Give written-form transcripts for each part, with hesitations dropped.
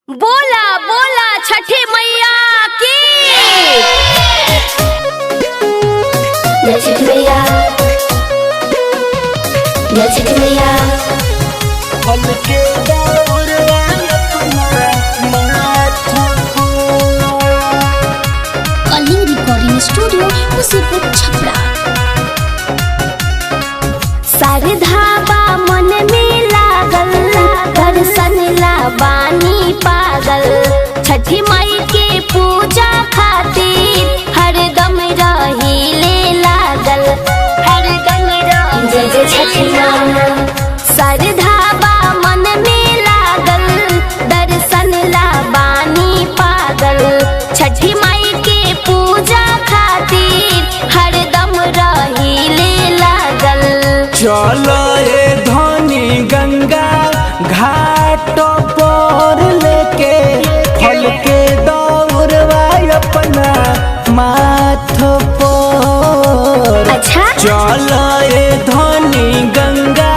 बोला बोला छठी मैया की जय छठी मैया, जय छठी मैया। Kalinga recording studio Musipur Chhapra. शारदाबा मन में लागल दर्शन ला बानी पागल छठी माई के पूजा खातिर हरदम रहिले लागल हरदम जय जय छठी माँ। शारदाबा मन में लागल दर्शन ला बानी पागल छठी माई के पूजा खातिर हरदम रहिले लागल। चलो ये धनी गंगा घाट पर लेके फल के दौड़वा अपना माथ पर। अच्छा चलो ये धनी गंगा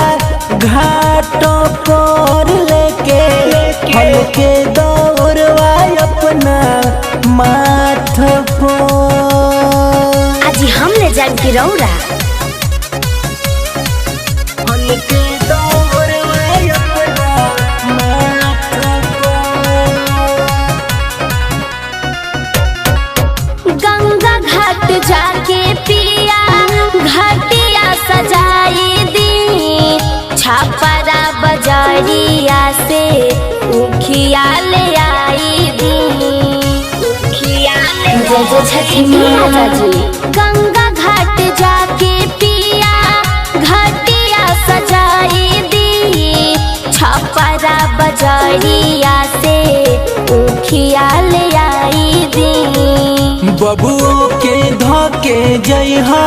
घाट पर लेके फल के दौड़वा अपना माथ पर। आज हम ले जान की रौरा गंगा घाट जाके पिया घाटिया सजाई दी छापरा बजारिया से उखिया ले आई दी उखिया ले जय जय छठी मैया। गंगा घाट जाके पिया घाटिया सजाई दी छापरा बजारिया से उखिया ले आई दी। बबुओ के धोके जइहा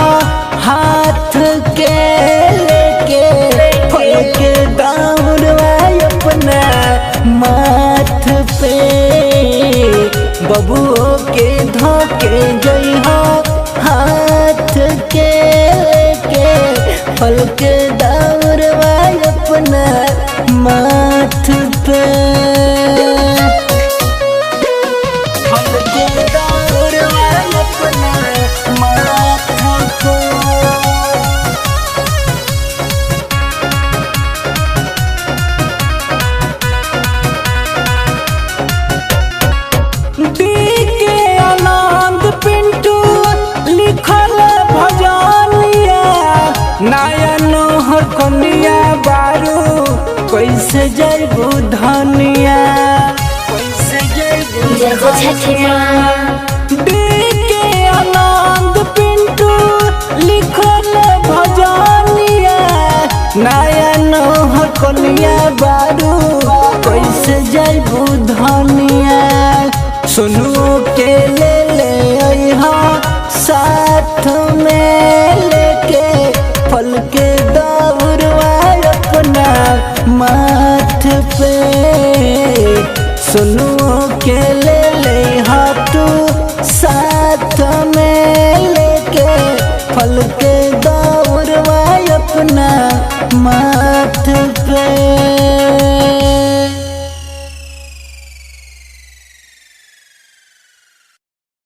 हाथ के लेके फल के दौड़वा अपना माथ पे। बबुओ के धोके जइहा हाथ के लेके फल के दौड़वा अपना माथ पे। कनिया बारू कैसे जैबू धनिया कैसे जैबू जय जय छठी माँ। के आनंद पिंटू लिखल भजनिया नयन कनिया बारू कैसे जैबू धनिया। सुनू के ले ले अइहा साथ में लेके फल के दौड़वा अपना माथ पे। सुनो के ले ले हाथू साथ में लेके फल के दौड़वा अपना माथ पे।